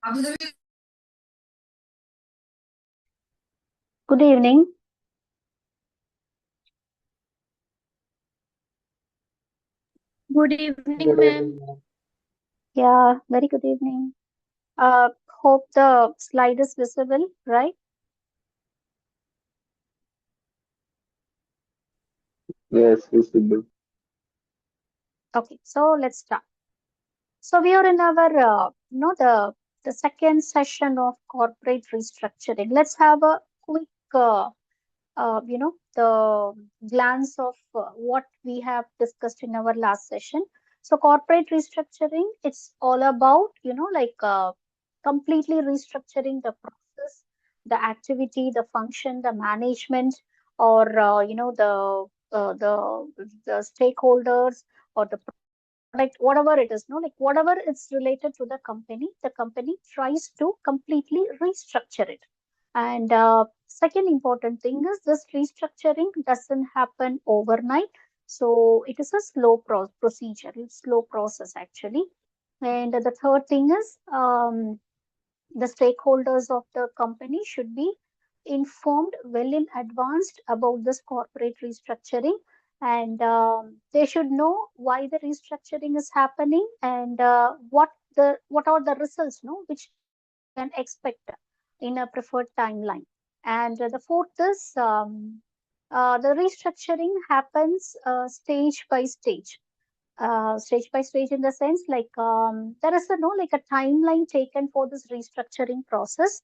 Good evening. Good evening, Good ma'am. evening, ma'am. Yeah, very good evening. Hope the slide is visible, right? Yes, visible. Okay, so let's start. So we are in our, the second session of corporate restructuring. Let's have a quick, the glance of what we have discussed in our last session. So corporate restructuring, it's all about, completely restructuring the process, the activity, the function, the management, or, the stakeholders or the product, whatever it is, no, like whatever is related to the company tries to completely restructure it. And second important thing is this restructuring doesn't happen overnight. So it is a slow procedure, it's slow process actually. And the third thing is the stakeholders of the company should be informed well in advance about this corporate restructuring, and they should know why the restructuring is happening and what are the results, no, which they can expect in a preferred timeline. And the fourth is the restructuring happens stage by stage in the sense like there is a no like a timeline taken for this restructuring process,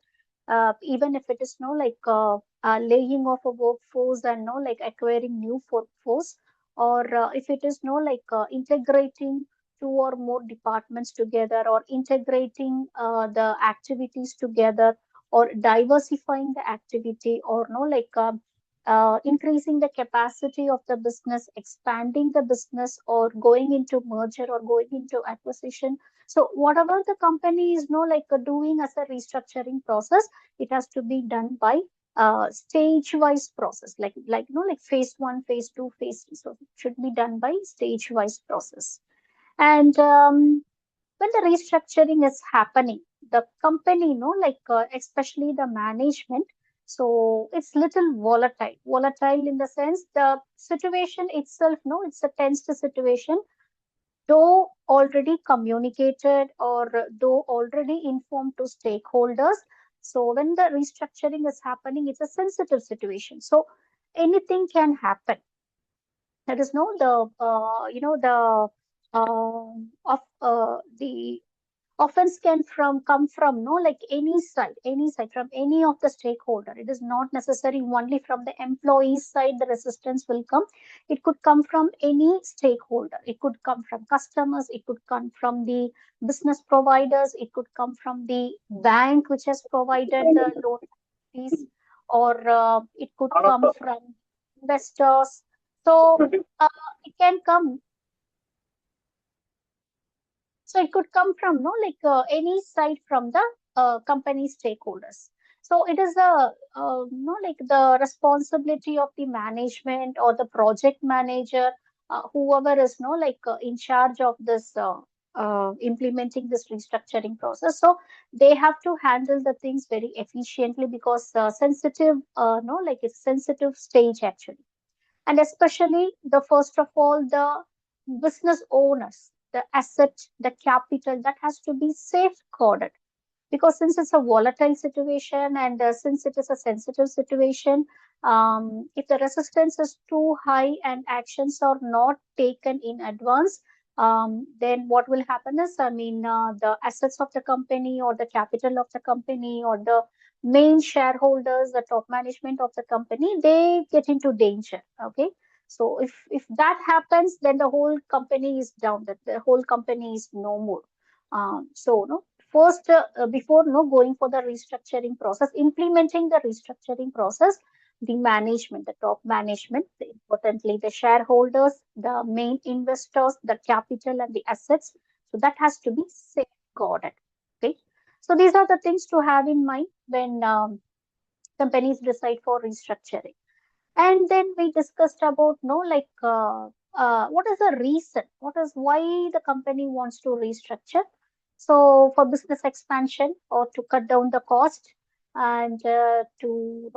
even if it is no laying off a workforce and no like acquiring new workforce, or if it is no integrating two or more departments together, or integrating the activities together, or diversifying the activity, or no increasing the capacity of the business, expanding the business, or going into merger or going into acquisition. So whatever the company is doing as a restructuring process, it has to be done by stage wise process, like phase one, phase two, phase three. So it should be done by stage wise process. And when the restructuring is happening, the company, especially the management, so it's little volatile in the sense the situation itself, no, it's a tense situation, though already communicated or though already informed to stakeholders. So when the restructuring is happening, it's a sensitive situation. So anything can happen. That is no the of the offense can from come from no like any side from any of the stakeholder. It is not necessary only from the employee side the resistance will come. It could come from any stakeholder. It could come from customers, it could come from the business providers, it could come from the bank which has provided the loan fees, or it could come from investors. So uh, it can come, so it could come from no any side from the company stakeholders. So it is a no like the responsibility of the management or the project manager, whoever is no in charge of this implementing this restructuring process. So they have to handle the things very efficiently because sensitive no like it's sensitive stage actually. And especially the first of all the business owners, the asset, the capital, that has to be safeguarded, because since it's a volatile situation and since it is a sensitive situation, if the resistance is too high and actions are not taken in advance, then what will happen is, I mean, the assets of the company or the capital of the company or the main shareholders, the top management of the company, they get into danger. Okay. So if that happens, then the whole company is down, that the whole company is no more. So no, first before no going for the restructuring process, implementing the restructuring process, the management, the top management, importantly the shareholders, the main investors, the capital and the assets, so that has to be safeguarded. Okay, so these are the things to have in mind when companies decide for restructuring. And then we discussed about no what is the reason, what is why the company wants to restructure. So for business expansion or to cut down the cost and to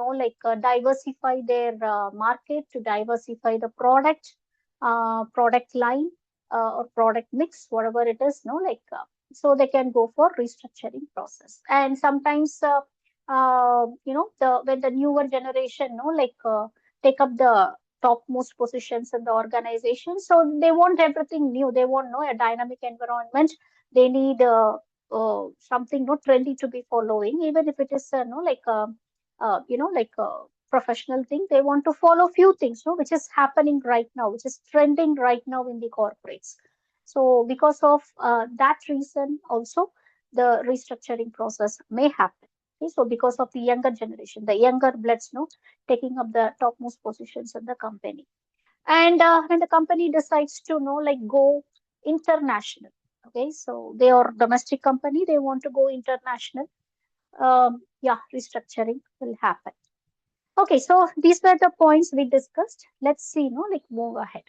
diversify their market, to diversify the product line or product mix, whatever it is, so they can go for restructuring process. And sometimes the when the newer generation take up the topmost positions in the organization, so they want everything new. They want a dynamic environment. They need something not trendy to be following, even if it is like a professional thing. They want to follow few things, no, which is happening right now, which is trending right now in the corporates. So because of that reason, also the restructuring process may happen. Okay, so because of the younger generation, the younger bloods, no, taking up the topmost positions in the company, and when the company decides to go international. Okay, so they are domestic company, they want to go international. Yeah, restructuring will happen. Okay, so these were the points we discussed. Let's see, move ahead.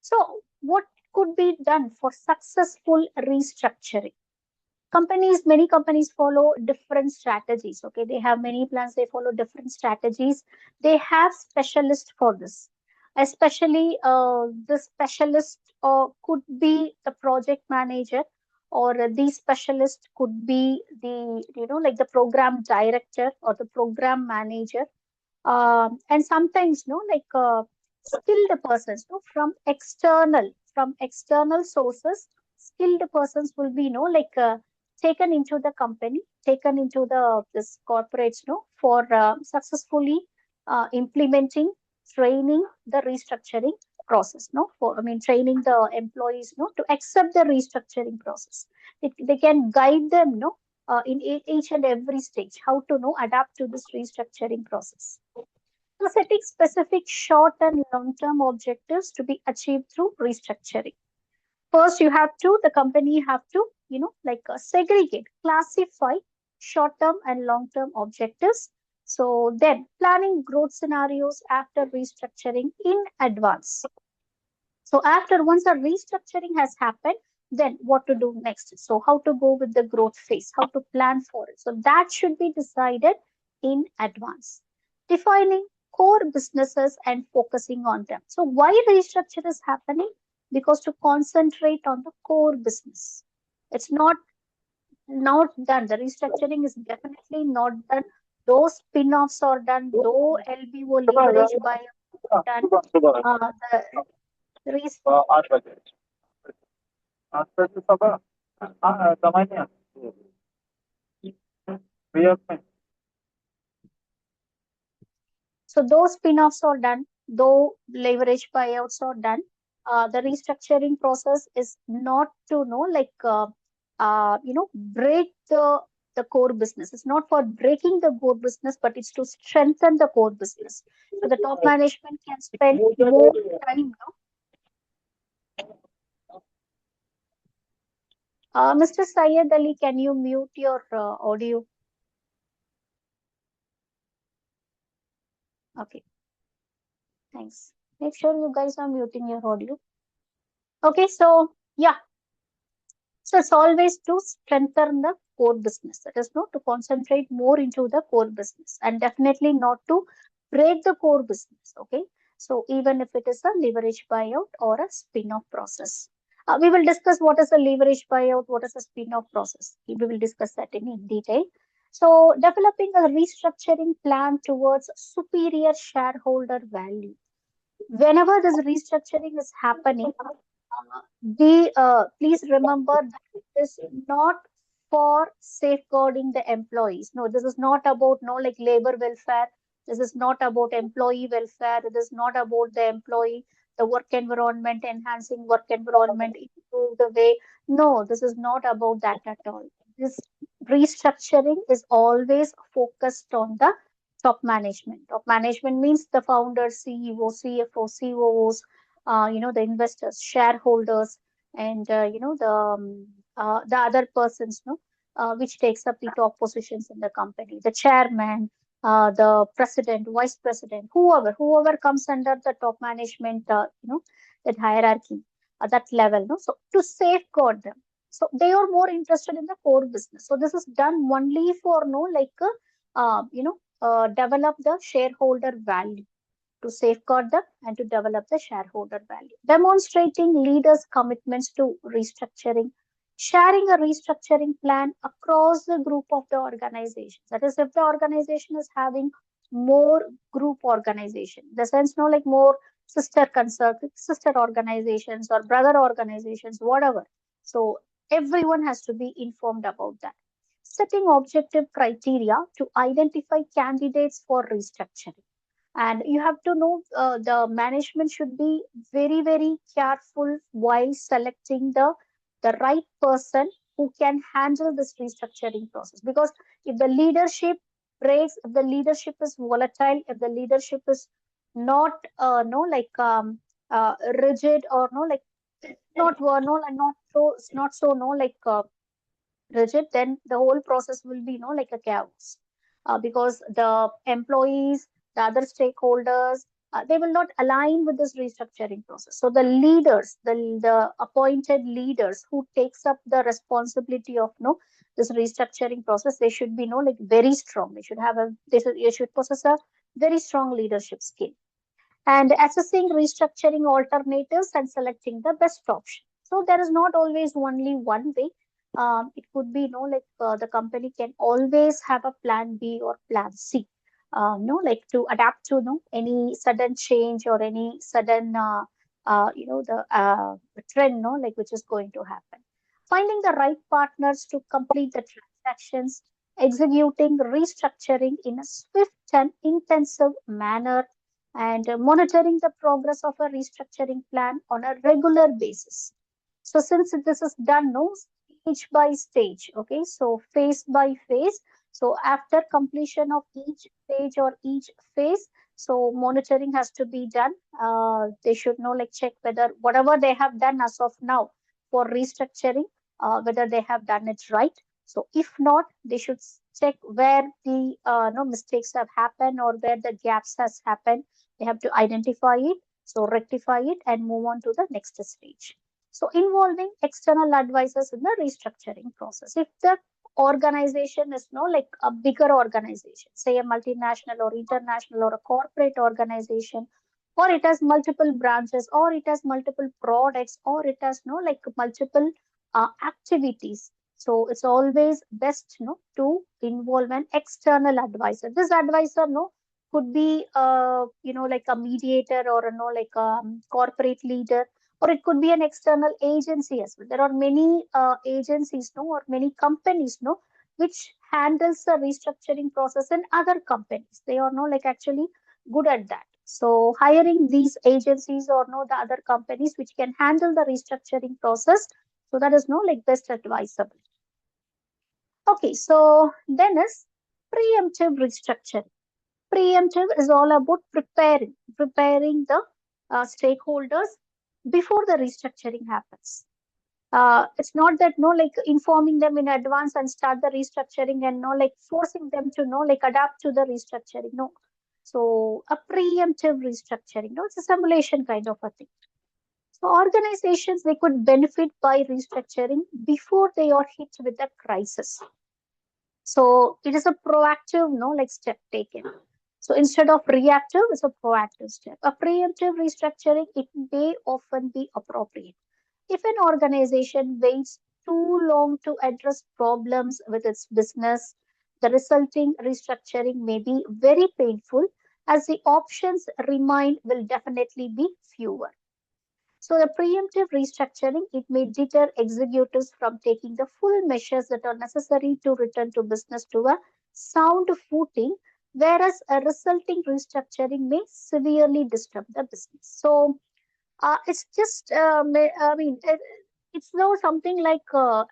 So what could be done for successful restructuring? Many companies follow different strategies. Okay, they have many plans, they follow different strategies. They have specialists for this. Especially the specialist could be the project manager, or the specialist could be the the program director or the program manager. And sometimes skilled persons, from external sources. Skilled persons will be taken into the company, taken into the this corporates, for successfully implementing, training the restructuring process, for training the employees, to accept the restructuring process. They can guide them, in each and every stage, how to adapt to this restructuring process. So setting specific short and long-term objectives to be achieved through restructuring. First, the company have to, segregate, classify short-term and long-term objectives. So then planning growth scenarios after restructuring in advance. So after once a restructuring has happened, then what to do next? So how to go with the growth phase, how to plan for it. So that should be decided in advance. Defining core businesses and focusing on them. So why restructure is happening? Because to concentrate on the core business. It's not done. The restructuring is definitely not done. Those spin-offs are done, though LBO leverage by done. The आठ बजे आठ बजे सुबह समय नहीं आता So those spin-offs are done, though leverage buyouts are done. The restructuring process is not to break the core business. It's not for breaking the core business, but it's to strengthen the core business. So the top management can spend more time. Mr. Syed Ali, can you mute your audio? Okay, thanks. Make sure you guys are muting your audio. Okay, so yeah. So it's always to strengthen the core business. That is not to concentrate more into the core business, and definitely not to break the core business. Okay. So even if it is a leverage buyout or a spin-off process, we will discuss what is a leverage buyout, what is a spin-off process. We will discuss that in detail. So developing a restructuring plan towards superior shareholder value. Whenever this restructuring is happening, please remember that it is not for safeguarding the employees. No, this is not about labor welfare. This is not about employee welfare. It is not about the employee, the work environment, enhancing work environment, improve the way. No, this is not about that at all. This restructuring is always focused on the top management. Top management means the founders, CEO, CFO, COOs, the investors, shareholders, and the other persons, no, which takes up the top positions in the company, the chairman, the president, vice president, whoever comes under the top management, that hierarchy, that level, no. So to safeguard them, So they are more interested in the core business. So this is done only for develop the shareholder value, to safeguard them and to develop the shareholder value. Demonstrating leaders' commitments to restructuring, sharing a restructuring plan across the group of the organization. That is, if the organization is having more group organization, the sense no like more sister organizations or brother organizations, whatever. So everyone has to be informed about that. Setting objective criteria to identify candidates for restructuring, and you have to know the management should be very careful while selecting the right person who can handle this restructuring process, because if the leadership breaks, if the leadership is volatile, if the leadership is not no like rigid, or no like not no and not so no like rigid, then the whole process will be like a chaos, because the employees, the other stakeholders, they will not align with this restructuring process. So the leaders, the appointed leaders who takes up the responsibility of this restructuring process, they should be like very strong. They should have they should possess a very strong leadership skill, and assessing restructuring alternatives and selecting the best option. So there is not always only one way. It could be, the company can always have a plan B or plan C, like to adapt to any sudden change or any sudden, the trend, like which is going to happen. Finding the right partners to complete the transactions, executing restructuring in a swift and intensive manner, and monitoring the progress of a restructuring plan on a regular basis. So since this is done no stage by stage, okay, so phase by phase. So after completion of each stage or each phase, so monitoring has to be done. They should know like check whether whatever they have done as of now for restructuring, whether they have done it right. So if not, they should check where the no mistakes have happened or where the gaps has happened. They have to identify it, so rectify it and move on to the next stage. So involving external advisors in the restructuring process. If the organization is like a bigger organization, say a multinational or international or a corporate organization, or it has multiple branches, or it has multiple products, or it has like multiple activities. So it's always best to involve an external advisor. This advisor could be like a mediator, or like a corporate leader, or it could be an external agency as well. There are many agencies or many companies which handles the restructuring process in other companies. They are like actually good at that. So hiring these agencies or the other companies which can handle the restructuring process, so that is like best advisable. Okay, so then is preemptive restructuring. Preemptive is all about preparing the stakeholders before the restructuring happens. It's not that like informing them in advance and start the restructuring, and like forcing them to like adapt to the restructuring. No. So a preemptive restructuring, it's a simulation kind of a thing. So organizations, they could benefit by restructuring before they are hit with a crisis. So it is a proactive, like step taken. So instead of reactive, it's a proactive step. A preemptive restructuring, it may often be appropriate. If an organization waits too long to address problems with its business, the resulting restructuring may be very painful, as the options remain will definitely be fewer. So the preemptive restructuring, it may deter executives from taking the full measures that are necessary to return to business to a sound footing, whereas a resulting restructuring may severely disturb the business. So it's just, it's no something like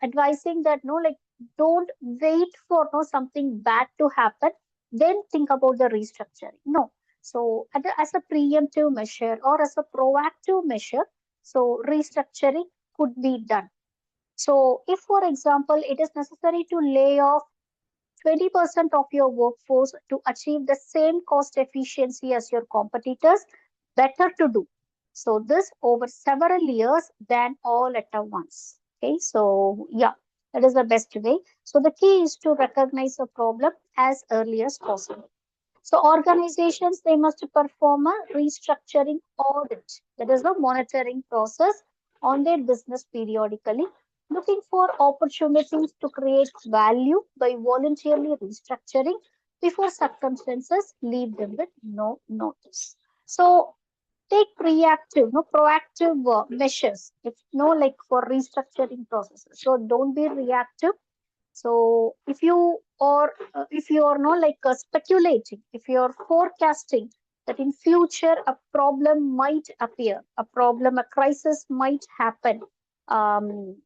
advising that like don't wait for something bad to happen, then think about the restructuring. No. So as a preemptive measure or as a proactive measure, so restructuring could be done. So if, for example, it is necessary to lay off 20% of your workforce to achieve the same cost efficiency as your competitors, better to do. So this over several years than all at once. Okay, so yeah, that is the best way. So the key is to recognize the problem as early as possible. So organizations, they must perform a restructuring audit. That is the monitoring process on their business periodically, looking for opportunities to create value by voluntarily restructuring before circumstances leave them with no notice. So take reactive, no proactive measures. If no, like for restructuring processes. So don't be reactive. So if you are not like speculating, if you are forecasting that in future a problem might appear, a crisis might happen, um,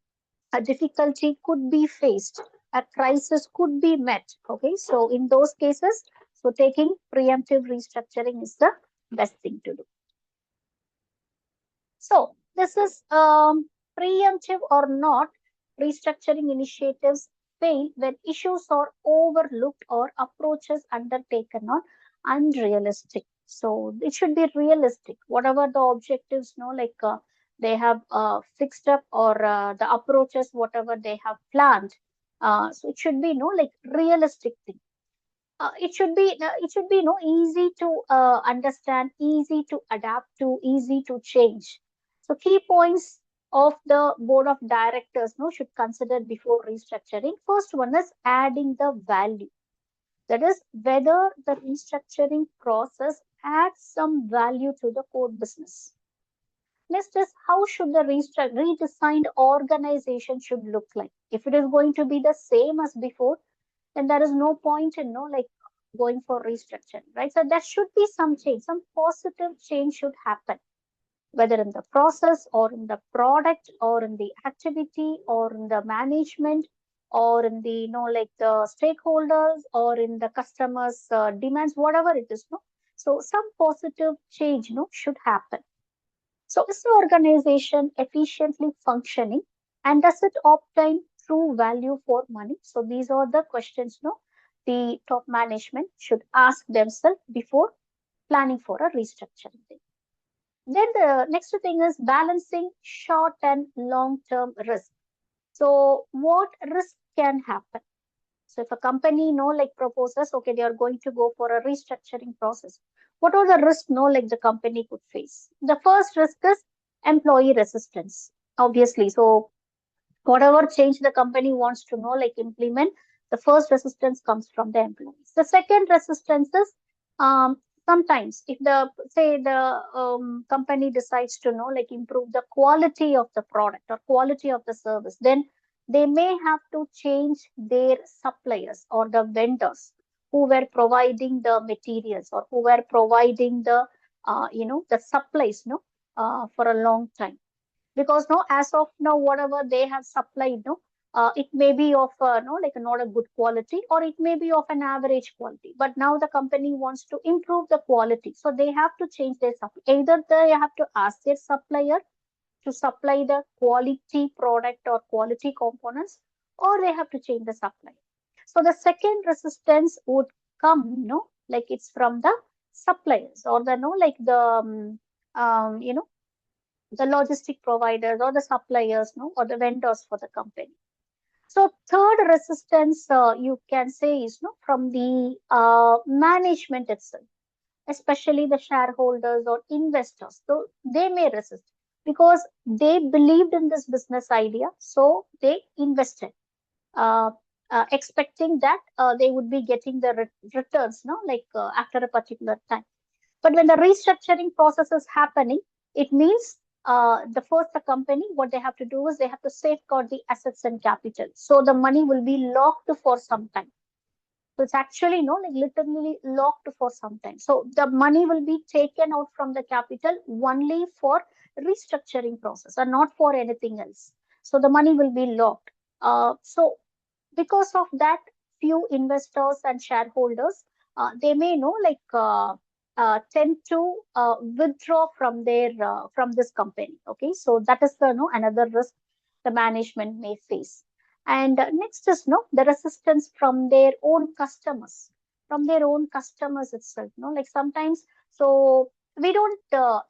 a difficulty could be faced, a crisis could be met. Okay, so in those cases, so taking preemptive restructuring is the best thing to do. So this is preemptive or not. Restructuring initiatives fail when issues are overlooked or approaches undertaken on unrealistic. So it should be realistic. Whatever the objectives, like they have fixed up, or the approaches, whatever they have planned. So it should be like realistic thing. It should be easy to understand, easy to adapt to, easy to change. So key points of the board of directors should consider before restructuring. First one is adding the value. That is whether the restructuring process adds some value to the core business. Next is how should the redesigned organization should look like. If it is going to be the same as before, then there is no point in like going for restructuring, right? So there should be some change, some positive change should happen, whether in the process or in the product or in the activity or in the management or in the like the stakeholders or in the customers demands, whatever it is. No, so some positive change should happen. So is the organization efficiently functioning, and does it obtain true value for money? So these are the questions the top management should ask themselves before planning for a restructuring thing. Then the next thing is balancing short and long term risk. So what risk can happen? So if a company like proposes, okay, they are going to go for a restructuring process, what are the risks like the company could face? The first risk is employee resistance, obviously. So whatever change the company wants to like implement, the first resistance comes from the employees. The second resistance is um, sometimes if the say the company decides to like improve the quality of the product or quality of the service, then they may have to change their suppliers or the vendors who were providing the materials or who were providing the the supplies for a long time. Because as of now whatever they have supplied it may be of like not a good quality, or it may be of an average quality, but now the company wants to improve the quality, so they have to change their supply. Either they have to ask their supplier to supply the quality product or quality components, or they have to change the supplier. So the second resistance would come like it's from the suppliers or the like the the logistic providers or the suppliers, no, or the vendors for the company. So third resistance, you can say, is from the management itself, especially the shareholders or investors. So they may resist because they believed in this business idea, so they invested, uh, expecting that they would be getting the returns, like after a particular time. But when the restructuring process is happening, it means the first the company, what they have to do is they have to safeguard the assets and capital. So the money will be locked for some time. So it's actually like literally locked for some time. So the money will be taken out from the capital only for restructuring process and not for anything else. So the money will be locked. So because of that, few investors and shareholders they may tend to withdraw from their from this company. Okay, so that is the another risk the management may face. And next is the resistance from their own customers, from their own customers itself. Like sometimes, so we don't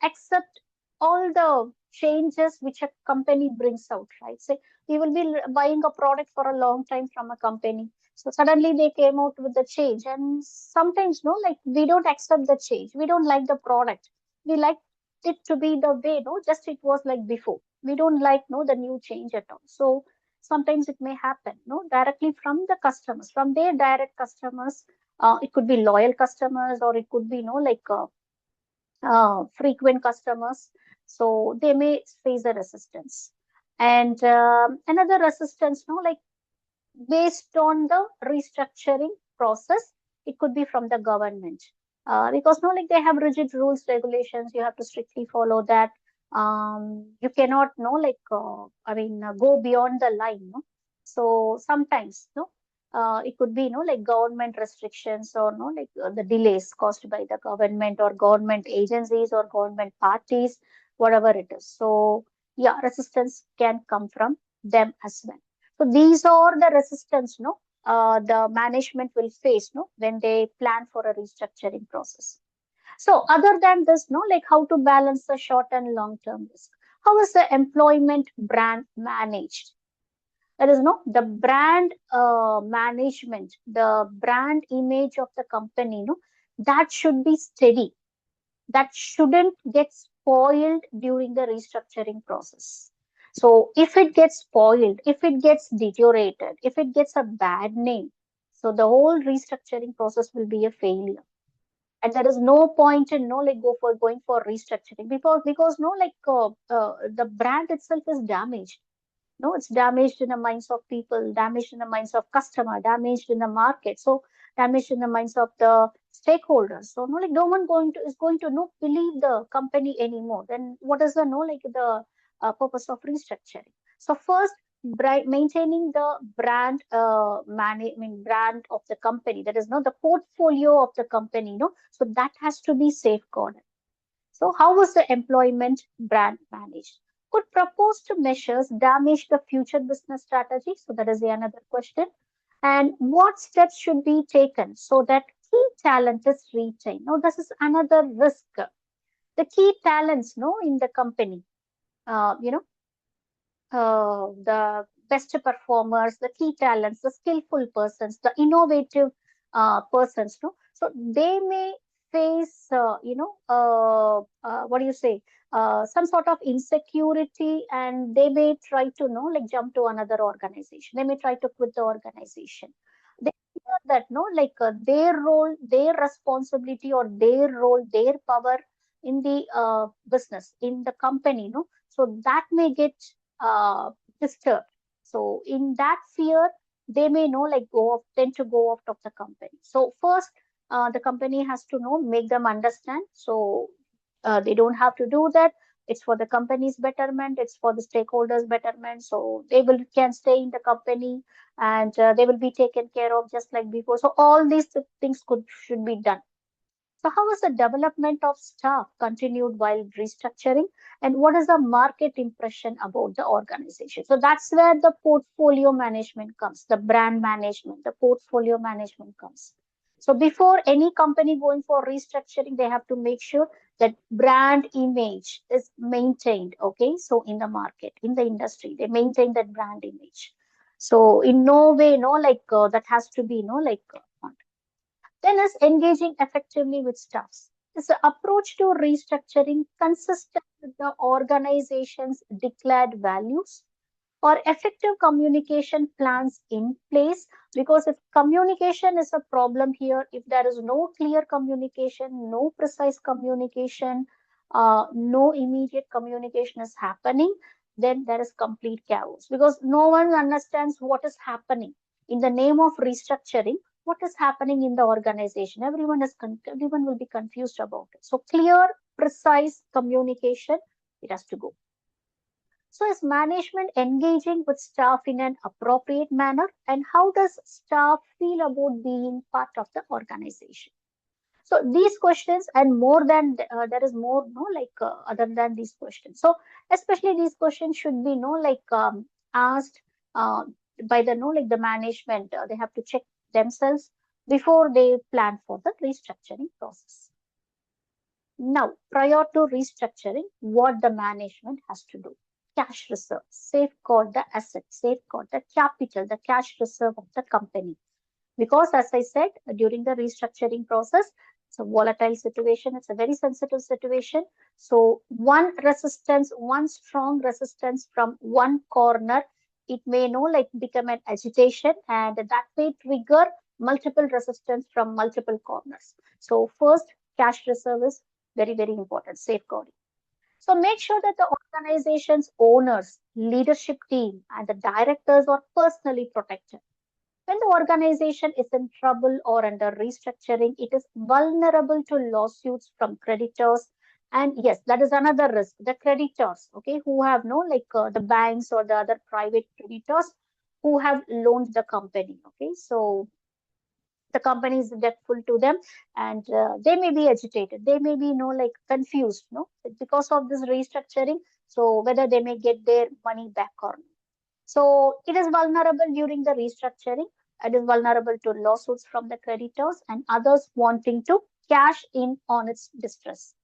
accept all the changes which a company brings out, right? Say we will be buying a product for a long time from a company. So suddenly they came out with the change, and sometimes no, like we don't accept the change. We don't like the product. We like it to be the way, no, just it was like before. We don't like no the new change at all. So sometimes it may happen, no, directly from the customers, from their direct customers. It could be loyal customers, or it could be no like frequent customers. So they may face a resistance. And another resistance, no, like based on the restructuring process, it could be from the government. Because no, like they have rigid rules, regulations, you have to strictly follow that. You cannot no like go beyond the line, no. So sometimes no, it could be no like government restrictions, or no like the delays caused by the government or government agencies or government parties, whatever it is. So yeah, resistance can come from them as well. So these are the resistance, no, the management will face, no, when they plan for a restructuring process. So other than this, no, like how to balance the short and long term risk. How is the employment brand managed? That is no the brand management, the brand image of the company, no, that should be steady. That shouldn't get spoiled during the restructuring process. So if it gets spoiled, if it gets deteriorated, if it gets a bad name, so the whole restructuring process will be a failure. And there is no point in no like going for restructuring, because no like the brand itself is damaged. No, it's damaged in the minds of people, damaged in the minds of customer, damaged in the market, so damaged in the minds of the stakeholders. So no, like no one is going to no believe the company anymore. Then what is the no like the purpose of restructuring? So first, maintaining the brand brand of the company. That is not the portfolio of the company. No, so that has to be safeguarded. So, how was the employment brand managed? Could proposed measures damage the future business strategy? So, that is the another question. And what steps should be taken so that key talent is retained? Now, this is another risk. The key talents, no, in the company, uh, you know, the best performers, the key talents, the skillful persons, the innovative persons. No, so they may face, what do you say? Some sort of insecurity, and they may try to know, like jump to another organization. They may try to quit the organization. They fear that no, like their role, their responsibility, or their role, their power in the business, in the company. No, so that may get uh, disturbed. So in that fear, they may know like tend to go out of the company. So first, the company has to know, make them understand. So they don't have to do that. It's for the company's betterment. It's for the stakeholders' betterment. So they will can stay in the company, and they will be taken care of just like before. So all these things should be done. So how is the development of staff continued while restructuring? And what is the market impression about the organization? So that's where the portfolio management comes, the brand management, the portfolio management comes. So before any company going for restructuring, they have to make sure that brand image is maintained. Okay, so in the market, in the industry, they maintain that brand image. So in no way, no, like that has to be, no, like then is engaging effectively with staffs. Is the approach to restructuring consistent with the organization's declared values, or effective communication plans in place? Because if communication is a problem here, if there is no clear communication, no precise communication, no immediate communication is happening, then there is complete chaos, because no one understands what is happening in the name of restructuring. What is happening in the organization? Everyone will be confused about it. So clear, precise communication, it has to go. So is management engaging with staff in an appropriate manner? And how does staff feel about being part of the organization? So these questions, and more than there is more, no, like other than these questions. So especially these questions should be, no, like asked uh, by the, no, like the management. They have to check themselves before they plan for the restructuring process. Now, prior to restructuring, what the management has to do? Cash reserve, safeguard the assets, safeguard the capital, the cash reserve of the company. Because as I said, during the restructuring process, it's a volatile situation, it's a very sensitive situation. So one strong resistance from one corner, it may become an agitation, and that may trigger multiple resistance from multiple corners. So first, cash reserve is very, very important, safeguarding. So make sure that the organization's owners, leadership team, and the directors are personally protected. When the organization is in trouble or under restructuring, it is vulnerable to lawsuits from creditors. And yes, that is another risk. The creditors, okay, who have the banks or the other private creditors who have loaned the company, okay. So the company is debtful to them, and they may be agitated. They may be, confused, because of this restructuring. So whether they may get their money back or not. So it is vulnerable during the restructuring. It is vulnerable to lawsuits from the creditors and others wanting to cash in on its distress.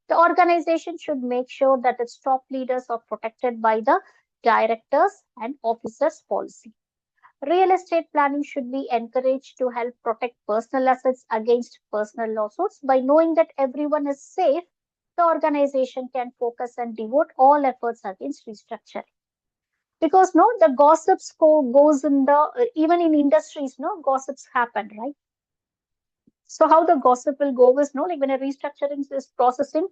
The organization should make sure that its top leaders are protected by the directors and officers policy. Real estate planning should be encouraged to help protect personal assets against personal lawsuits. By knowing that everyone is safe, the organization can focus and devote all efforts against restructuring. Because no, the goes in the even in industries, no gossips happen, right? So how the gossip will go is, when a restructuring is processing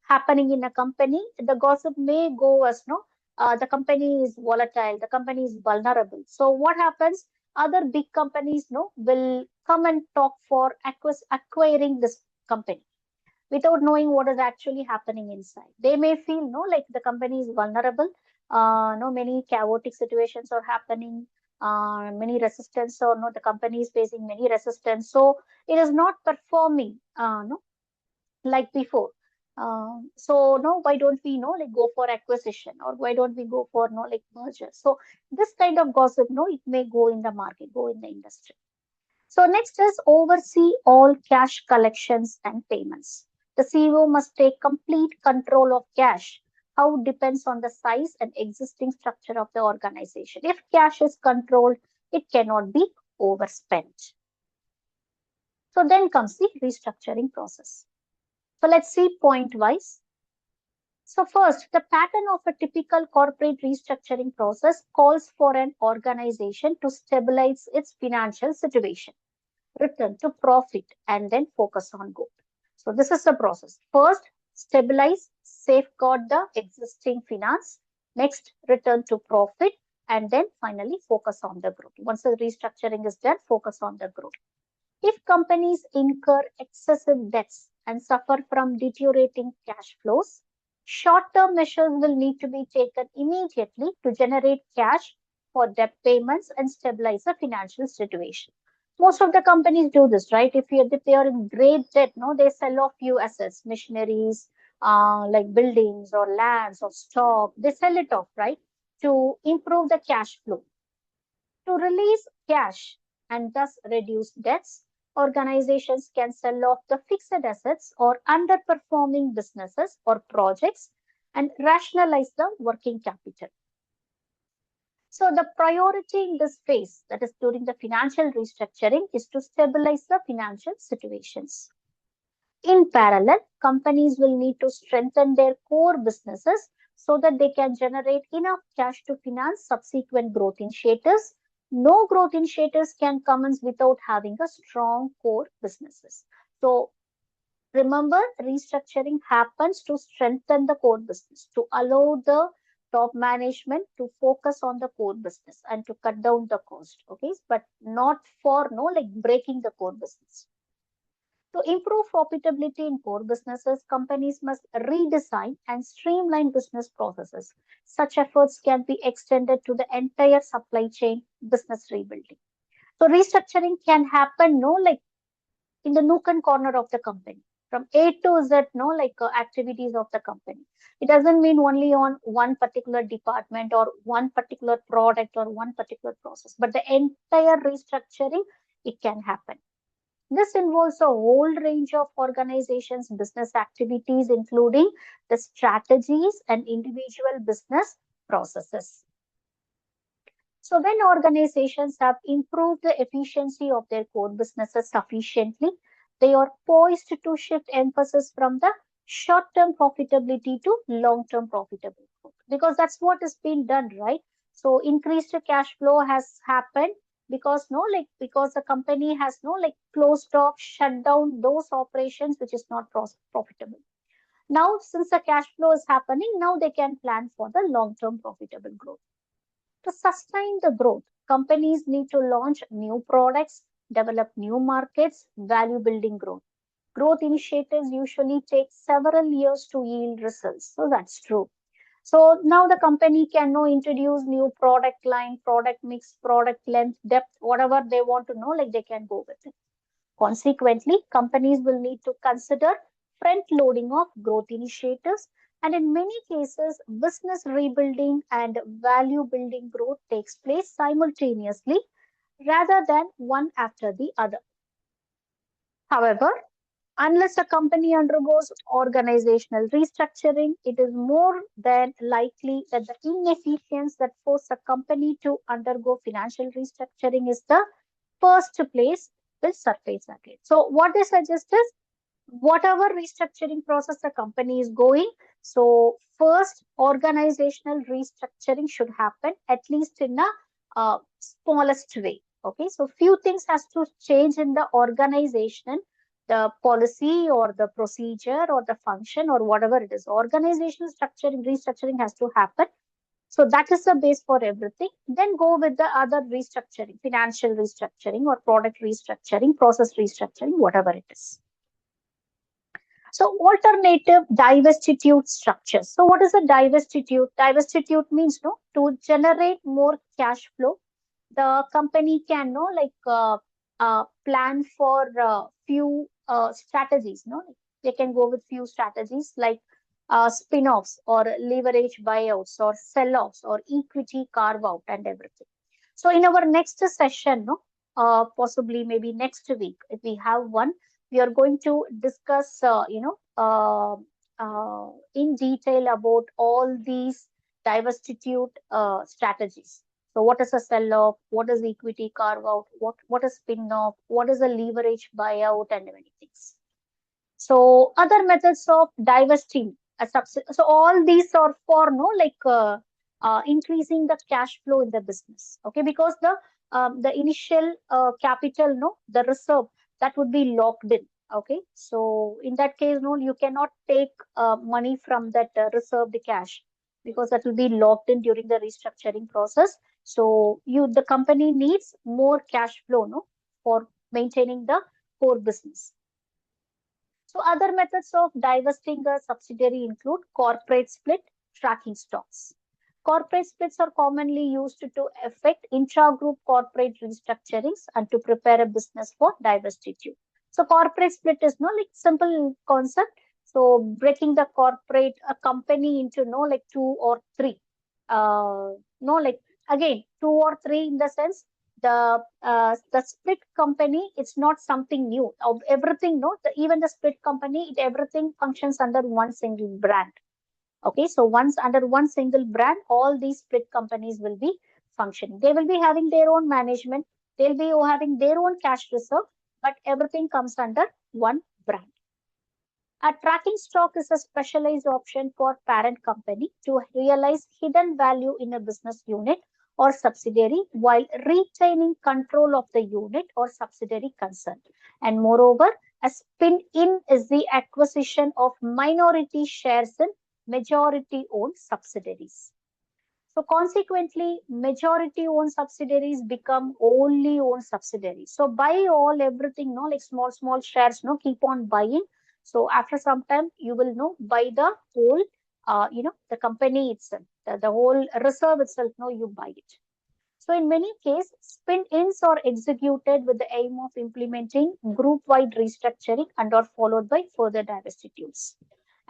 happening in a company, the gossip may go as the company is volatile, the company is vulnerable. So what happens? Other big companies, will come and talk for acquiring this company without knowing what is actually happening inside. They may feel, the company is vulnerable. No, many chaotic situations are happening. Many resistance, or no, the company is facing many resistance. So it is not performing, no, like before. So no, why don't we go for acquisition, or why don't we go for merger? So this kind of gossip, it may go in the market, go in the industry. So next is oversee all cash collections and payments. The CEO must take complete control of cash. How depends on the size and existing structure of the organization. If cash is controlled, it cannot be overspent. So then comes the restructuring process. So let's see point wise. So first, the pattern of a typical corporate restructuring process calls for an organization to stabilize its financial situation, return to profit, and then focus on growth. So this is the process. First, stabilize, safeguard the existing finance. Next, return to profit, and then finally focus on the growth. Once the restructuring is done, focus on the growth. If companies incur excessive debts and suffer from deteriorating cash flows, short-term measures will need to be taken immediately to generate cash for debt payments and stabilize the financial situation. Most of the companies do this, right? If they are in great debt, no, they sell off few assets, machineries, like buildings or lands or stock. They sell it off, right, to improve the cash flow. To release cash and thus reduce debts, organizations can sell off the fixed assets or underperforming businesses or projects and rationalize the working capital. So the priority in this phase, that is during the financial restructuring, is to stabilize the financial situations. In parallel, companies will need to strengthen their core businesses so that they can generate enough cash to finance subsequent growth initiatives. No growth initiatives can commence without having a strong core businesses. So remember, restructuring happens to strengthen the core business, to allow the top management to focus on the core business and to cut down the cost, okay, but not for breaking the core business. To improve profitability in core businesses, companies must redesign and streamline business processes. Such efforts can be extended to the entire supply chain business rebuilding. So restructuring can happen, in the nook and corner of the company, from A to Z, activities of the company. It doesn't mean only on one particular department or one particular product or one particular process, but the entire restructuring, it can happen. This involves a whole range of organizations' business activities, including the strategies and individual business processes. So when organizations have improved the efficiency of their core businesses sufficiently, they are poised to shift emphasis from the short-term profitability to long-term profitable growth. Because that's what is being done, right? So increased cash flow has happened because because the company has closed off, shut down those operations which is not profitable. Now, since the cash flow is happening, now they can plan for the long-term profitable growth. To sustain the growth, companies need to launch new products, develop new markets, value building growth. Growth initiatives usually take several years to yield results. So that's true. So now the company can now introduce new product line, product mix, product length, depth, whatever they want to know, like they can go with it. Consequently, companies will need to consider front loading of growth initiatives, and in many cases, business rebuilding and value building growth takes place simultaneously rather than one after the other. However, unless a company undergoes organizational restructuring, it is more than likely that the inefficiencies that force a company to undergo financial restructuring is the first place will surface again. So what they suggest is whatever restructuring process the company is going, so first organizational restructuring should happen at least in a smallest way. Okay, so few things has to change in the organization, the policy or the procedure or the function or whatever it is. Organizational structuring, restructuring has to happen, so that is the base for everything. Then go with the other restructuring, financial restructuring or product restructuring, process restructuring, whatever it is. So alternative divestiture structures. So what is a divestiture? Divestiture means to generate more cash flow. The company can plan for few strategies. They can go with few strategies like spin-offs or leverage buyouts or sell-offs or equity carve-out and everything. So in our next session, possibly maybe next week, if we have one, we are going to discuss, in detail about all these divestiture strategies. So what is a sell-off? What is equity carve-out? What is spin-off? What is a leverage buyout and many things. So other methods of divesting a so all these are for increasing the cash flow in the business. Okay, because the initial capital, the reserve that would be locked in. Okay, so in that case, you cannot take money from that reserved cash because that will be locked in during the restructuring process. So the company needs more cash flow, for maintaining the core business. So other methods of divesting a subsidiary include corporate split, tracking stocks. Corporate splits are commonly used to effect intra-group corporate restructurings and to prepare a business for divestiture. So corporate split is like simple concept. So breaking the corporate a company into two or three. Again 2 or 3 in the sense the split company, it's not something new of everything. Even the split company, everything functions under one single brand. Okay, so once under one single brand, all these split companies will be functioning. They will be having their own management, they'll be having their own cash reserve, but everything comes under one brand. A tracking stock is a specialized option for parent company to realize hidden value in a business unit or subsidiary while retaining control of the unit or subsidiary concerned. And moreover, a spin-in is the acquisition of minority shares in majority-owned subsidiaries. So consequently, majority-owned subsidiaries become wholly owned subsidiaries. So buy all everything, like small shares, keep on buying. So after some time, you will buy the whole, the company itself, the whole reserve itself. You buy it. So in many cases, spin-ins are executed with the aim of implementing group-wide restructuring and are followed by further divestitures.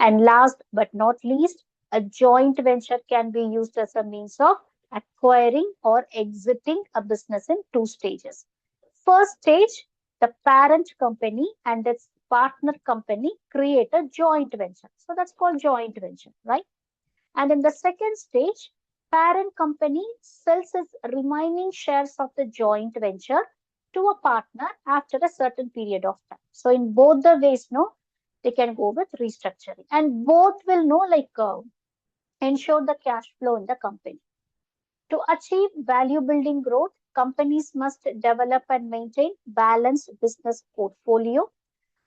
And last but not least, a joint venture can be used as a means of acquiring or exiting a business in 2 stages. First stage, the parent company and its partner company create a joint venture. So that's called joint venture, right? And in the second stage, parent company sells its remaining shares of the joint venture to a partner after a certain period of time. So in both the ways, no, they can go with restructuring, and both will ensure the cash flow in the company. To achieve value building growth, companies must develop and maintain balanced business portfolio.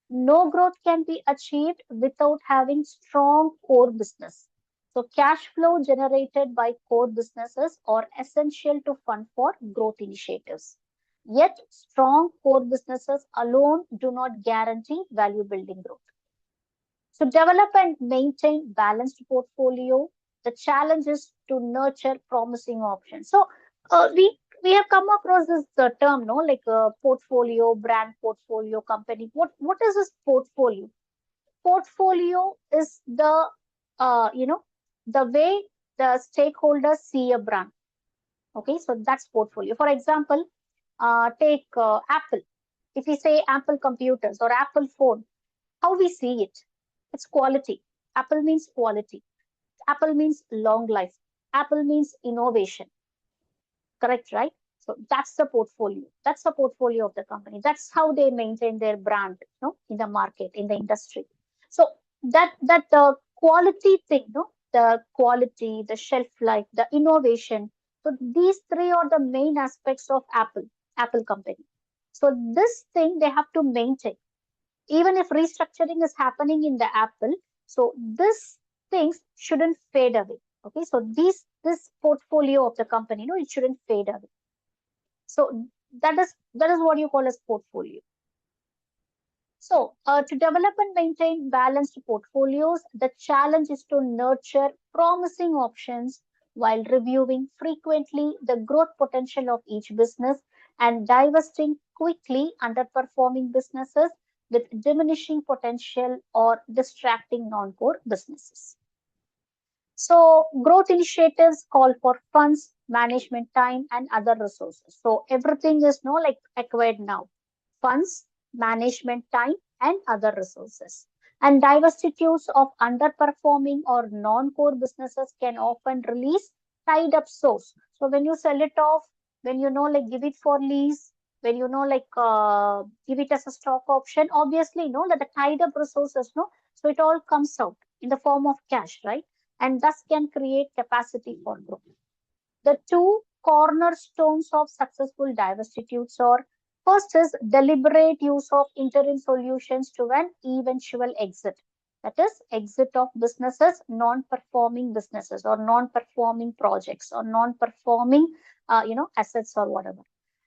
No growth can be achieved without having strong core business. So cash flow generated by core businesses are essential to fund for growth initiatives. Yet strong core businesses alone do not guarantee value building growth. So develop and maintain balanced portfolio. The challenge is to nurture promising options. So we have come across this term, no, like portfolio, brand portfolio, company. What is this portfolio? Portfolio is the the way the stakeholders see a brand. Okay, so that's portfolio. For example, take Apple. If we say Apple computers or Apple phone, how we see it? It's quality. Apple means quality. Apple means long life. Apple means innovation. Correct, right? So that's the portfolio. That's the portfolio of the company. That's how they maintain their brand, in the market, in the industry. So that quality thing, the quality, the shelf life, the innovation. So these three are the main aspects of Apple company. So this thing they have to maintain even if restructuring is happening in the Apple. So this things shouldn't fade away. Okay, so this portfolio of the company, it shouldn't fade away. So that is what you call as portfolio. So to develop and maintain balanced portfolios, the challenge is to nurture promising options while reviewing frequently the growth potential of each business and divesting quickly underperforming businesses with diminishing potential or distracting non-core businesses. So growth initiatives call for funds, management time, and other resources. So everything is acquired now. Funds, management time, and other resources. And divestitures of underperforming or non-core businesses can often release tied up source. So when you sell it off, when give it for lease, when give it as a stock option, obviously that the tied up resources, so it all comes out in the form of cash, right? And thus can create capacity for growth. The two cornerstones of successful divestitures are: first is deliberate use of interim solutions to an eventual exit. That is, exit of businesses, non-performing businesses or non-performing projects or non-performing, assets or whatever.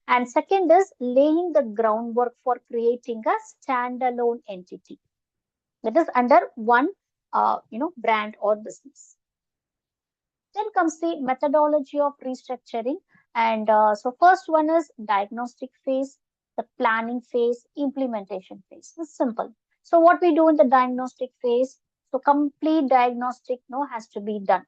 And second is laying the groundwork for creating a standalone entity that is under one, brand or business. Then comes the methodology of restructuring. And so first one is diagnostic phase, the planning phase, implementation phase. It's simple. So what we do in the diagnostic phase, so complete diagnostic has to be done.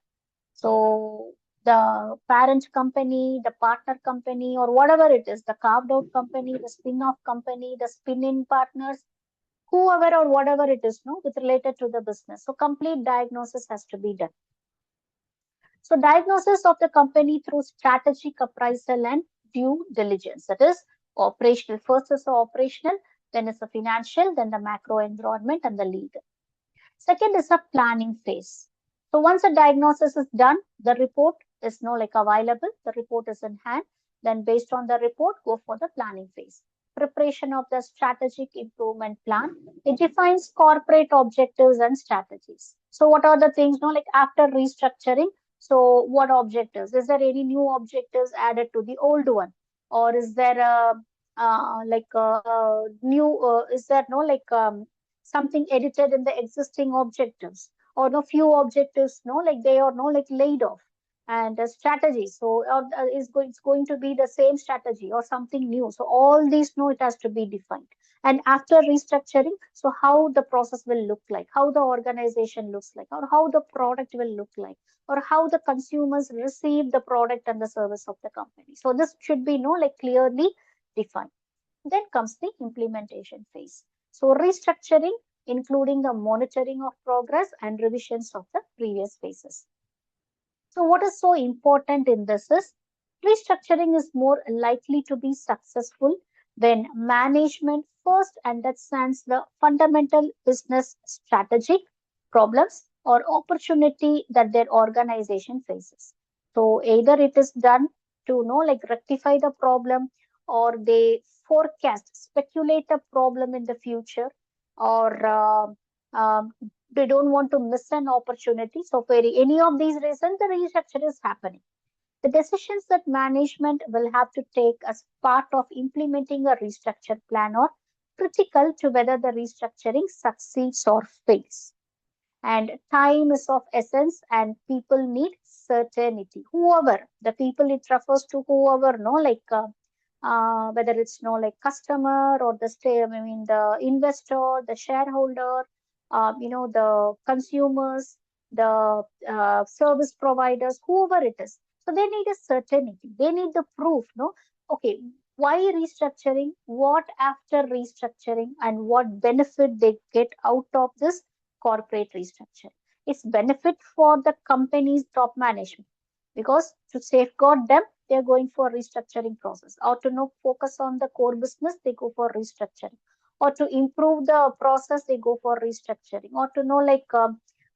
So the parent company, the partner company, or whatever it is, the carved out company, the spin-off company, the spin-in partners, whoever or whatever it is, with related to the business. So complete diagnosis has to be done. So diagnosis of the company through strategic appraisal and due diligence. That is operational. First is the operational, then is the financial, then the macro environment and the legal. Second is a planning phase. So once a diagnosis is done, the report is available. The report is in hand. Then based on the report, go for the planning phase. Preparation of the strategic improvement plan. It defines corporate objectives and strategies. So what are the things, after restructuring? So what objectives? Is there any new objectives added to the old one? Or is there a new, is there something edited in the existing objectives? Or no few objectives, they are laid off. And a strategy, so it's going to be the same strategy or something new. So all these, it has to be defined. And after restructuring, so how the process will look like, how the organization looks like, or how the product will look like, or how the consumers receive the product and the service of the company. So this should be clearly defined. Then comes the implementation phase. So restructuring, including the monitoring of progress and revisions of the previous phases. So what is so important in this is restructuring is more likely to be successful when management first understands the fundamental business strategic problems or opportunity that their organization faces. So either it is done to rectify the problem, or they forecast, speculate a problem in the future, or they don't want to miss an opportunity. So for any of these reasons, the restructure is happening. The decisions that management will have to take as part of implementing a restructure plan are critical to whether the restructuring succeeds or fails. And time is of essence, and people need certainty. Whoever, the people it refers to, whoever, whether it's customer or the the investor, the shareholder, the consumers, the service providers, whoever it is. So they need a certainty. They need the proof. No, okay. Why restructuring? What after restructuring? And what benefit they get out of this corporate restructure? It's benefit for the company's top management, because to safeguard them, they're going for restructuring process, or to focus on the core business, they go for restructuring, or to improve the process, they go for restructuring, or to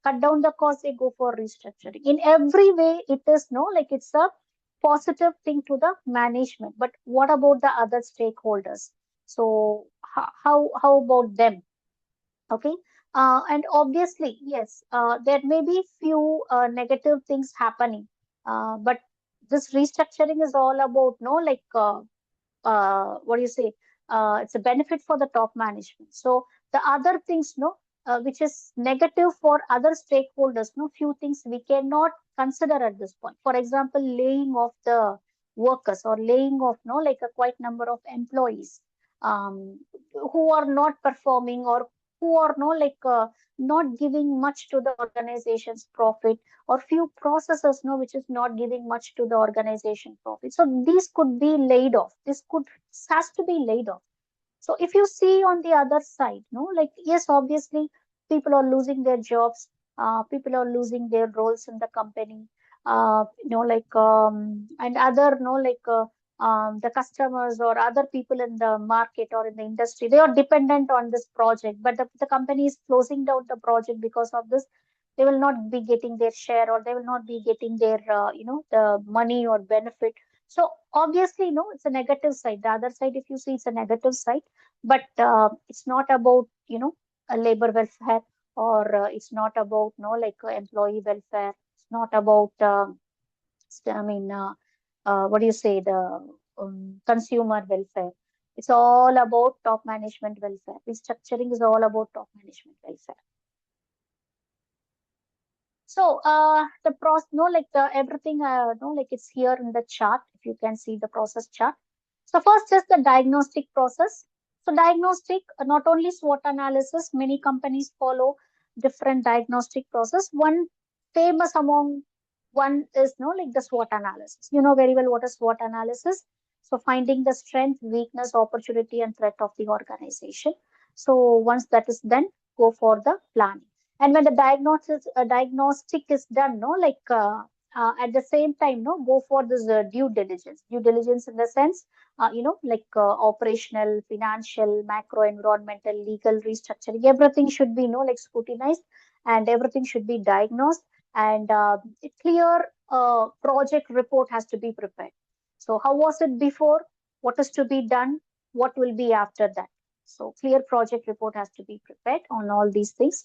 cut down the cost, they go for restructuring. In every way, it is it's a positive thing to the management. But what about the other stakeholders? So how about them? Okay. And obviously, yes, there may be few negative things happening, but this restructuring is all about what do you say? It's a benefit for the top management. So the other things, which is negative for other stakeholders, few things we cannot consider at this point. For example, laying off the workers, or laying off, a quite number of employees who are not performing, or who are not giving much to the organization's profit, or few processes which is not giving much to the organization profit. So these could be laid off. This has to be laid off. So if you see on the other side, yes, obviously people are losing their jobs, people are losing their roles in the company, and other, the customers or other people in the market or in the industry, they are dependent on this project, but the company is closing down the project. Because of this, they will not be getting their share, or they will not be getting their, the money or benefit. So obviously, it's a negative side. The other side, if you see, it's a negative side, but it's not about, a labor welfare, or it's not about, employee welfare. It's not about, I mean, what do you say, the consumer welfare. It's all about top management welfare. Restructuring is all about top management welfare. So the process, the everything, it's here in the chart. If you can see the process chart. So first is the diagnostic process. So diagnostic, not only SWOT analysis, many companies follow different diagnostic process. One famous among one is the SWOT analysis. You know very well what is SWOT analysis. So finding the strength, weakness, opportunity, and threat of the organization. So once that is done, go for the planning. And when the diagnostic is done, at the same time, go for this due diligence. Due diligence in the sense, operational, financial, macro, environmental, legal, restructuring. Everything should be, scrutinized, and everything should be diagnosed. And a clear project report has to be prepared. So how was it before? What is to be done? What will be after that? So clear project report has to be prepared on all these things.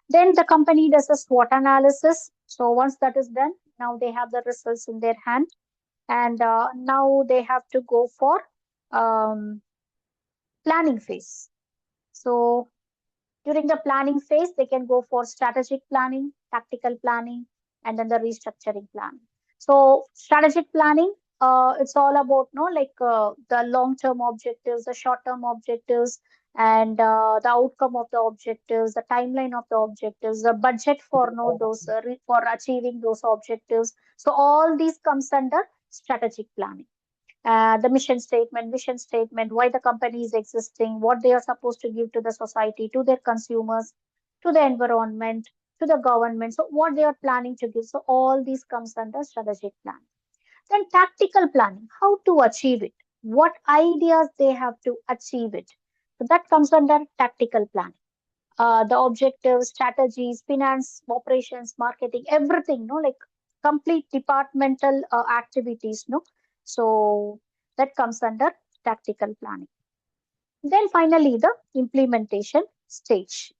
Then the company does a SWOT analysis. So once that is done, now they have the results in their hand, and now they have to go for planning phase. So during the planning phase, they can go for strategic planning, tactical planning, and then the restructuring planning. So strategic planning, it's all about the long-term objectives, the short-term objectives, and the outcome of the objectives, the timeline of the objectives, the budget for those for achieving those objectives. So all these comes under strategic planning. The mission statement, vision statement, why the company is existing, what they are supposed to give to the society, to their consumers, to the environment, to the government. So what they are planning to give. So all these comes under strategic plan. Then tactical planning, how to achieve it, what ideas they have to achieve it. So that comes under tactical planning. The objectives, strategies, finance, operations, marketing, everything, no, like complete departmental activities, no. So that comes under tactical planning. Then finally, the implementation stage.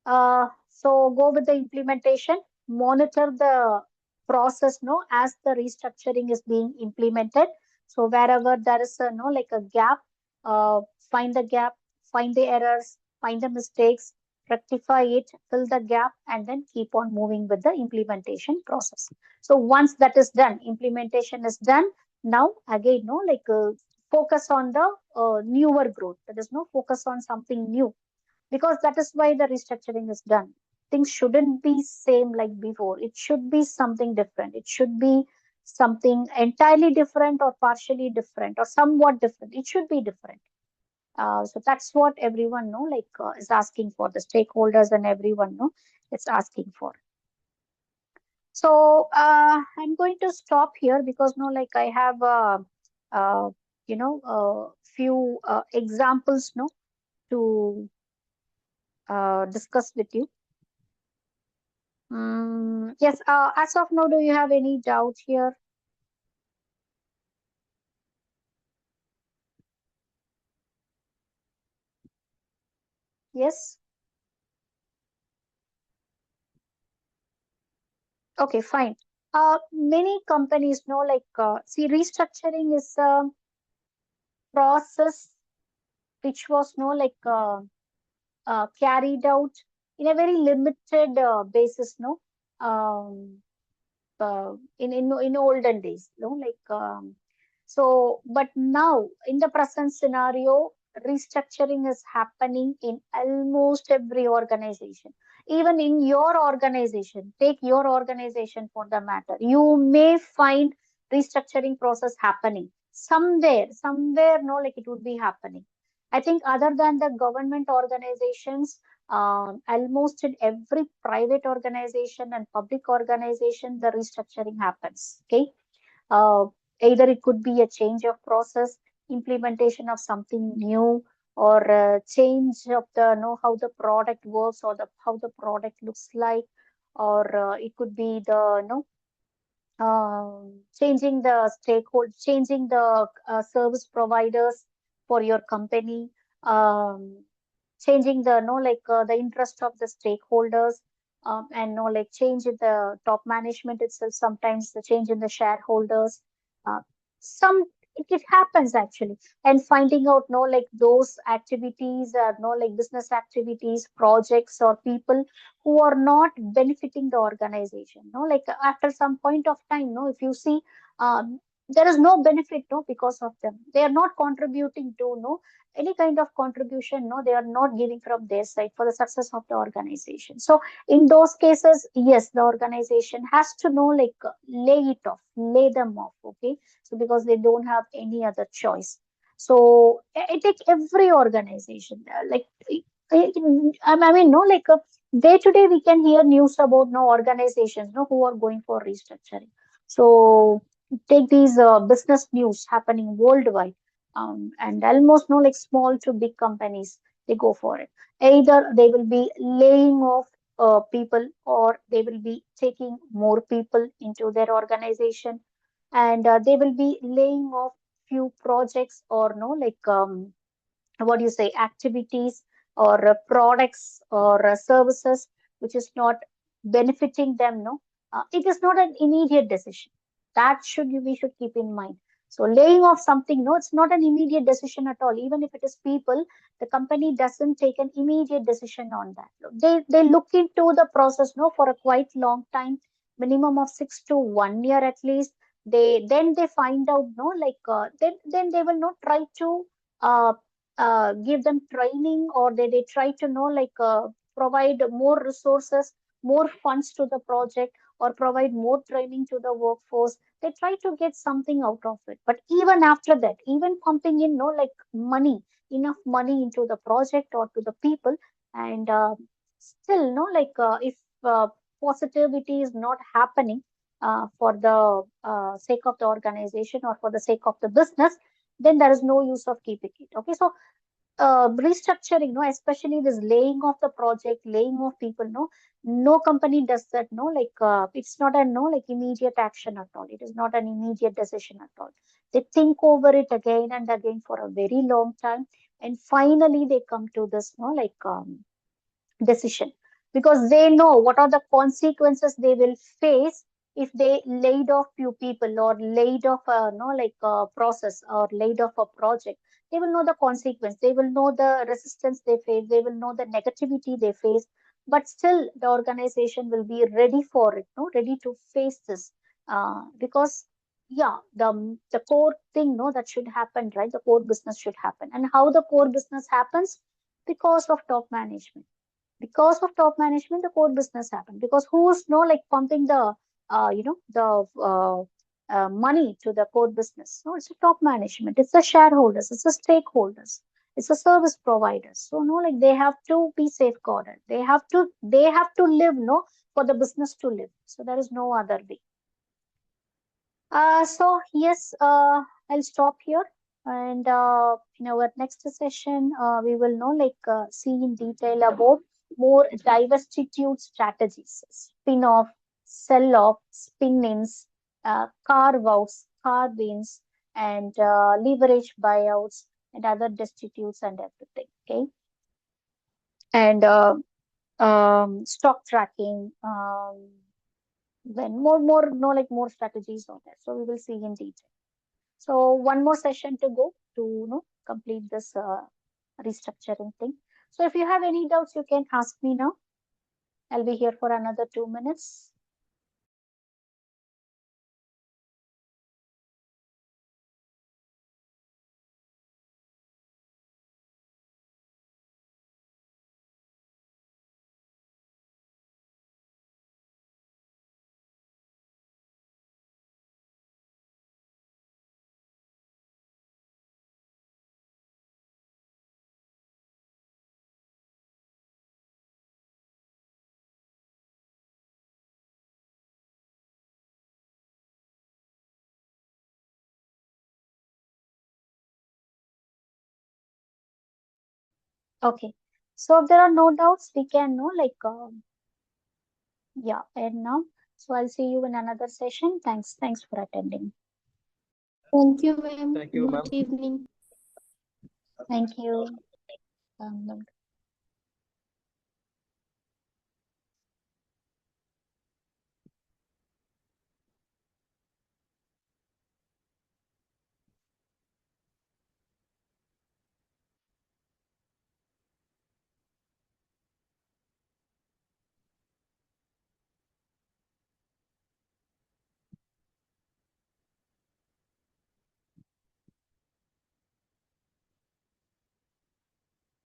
So go with the implementation, monitor the process, no, as the restructuring is being implemented. So wherever there is a no like a gap, find the gap, find the errors, find the mistakes, rectify it, fill the gap, and then keep on moving with the implementation process. So once that is done, implementation is done. Now again, no, focus on the newer growth. That is no focus on something new, because that is why the restructuring is done. Things shouldn't be same like before. It should be something different. It should be something entirely different or partially different or somewhat different. It should be different. So that's what everyone know is asking for. The stakeholders and everyone know it's asking for. So I'm going to stop here because no like I have uh, few examples no to discuss with you. Yes, as of now, do you have any doubt here? Yes? Okay, fine. Many companies know, see, restructuring is a process which was no carried out in a very limited basis, no, um, in olden days, no, so. But now in the present scenario, restructuring is happening in almost every organization. Even in your organization, take your organization for the matter, you may find restructuring process happening somewhere, no, like it would be happening. I think other than the government organizations, almost in every private organization and public organization, the restructuring happens. Okay. Uh, Either it could be a change of process, implementation of something new, or change of the know how the product works or the how the product looks like, or it could be the changing the stakeholder, changing the service providers for your company, changing the the interest of the stakeholders, and change in the top management itself. Sometimes the change in the shareholders. Uh, some it happens actually, and finding out those activities are business activities, projects, or people who are not benefiting the organization. No, after some point of time, no, if you see, there is no benefit, no, because of them. They are not contributing to no any kind of contribution. No, they are not giving from their side for the success of the organization. So in those cases, yes, the organization has to know lay it off, lay them off. Okay, so because they don't have any other choice. So I take every organization I mean, no, day to day, we can hear news about no organizations, no, who are going for restructuring. So take these business news happening worldwide, and almost no small to big companies, they go for it. Either they will be laying off people, or they will be taking more people into their organization, and they will be laying off few projects, or no what do you say, activities, or products, or services which is not benefiting them. No, it is not an immediate decision. That should we should keep in mind. So laying off something, no, it's not an immediate decision at all. Even if it is people, the company doesn't take an immediate decision on that. They look into the process, no, for a quite long time, minimum of 6 to 1 year at least. They find out, no, then they will not try to uh, give them training, or they try to know provide more resources, more funds to the project, or provide more training to the workforce. they try to get something out of it. But even after that, even pumping in, like money, enough money into the project or to the people, and still, if positivity is not happening for the sake of the organization or for the sake of the business, then there is no use of keeping it. Okay, so restructuring, especially this laying of the project, laying of people, no company does that, it's not a immediate action at all. It is not an immediate decision at all. They think over it again and again for a very long time, and finally they come to this, decision, because they know what are the consequences they will face if they laid off few people or laid off a a process or laid off a project. They will know the consequence, they will know the resistance they face, they will know the negativity they face, but still the organization will be ready for it, ready to face this, because yeah, the core thing, that should happen, right? The core business should happen. And how the core business happens? Because of top management. Because of top management, the core business happened. Because who's pumping the money to the core business? No, it's the top management, it's the shareholders, it's the stakeholders, it's the service providers. So they have to be safeguarded, they have to live, for the business to live. So there is no other way. So yes, I'll stop here. And in our next session, we will see in detail about more diversitude strategies, spin-off, sell-off, spin-ins, carve-outs, carve-ins, and leverage buyouts and other destitutes and everything. Okay, and stock tracking. Then more strategies on that. So we will see in detail. So one more session to go to complete this restructuring thing. So if you have any doubts, you can ask me now. I'll be here for another 2 minutes. Okay. So if there are no doubts, we can know yeah, and now. So I'll see you in another session. Thanks for attending. Thank you, ma'am. Thank you, ma'am. Good evening. Thank you.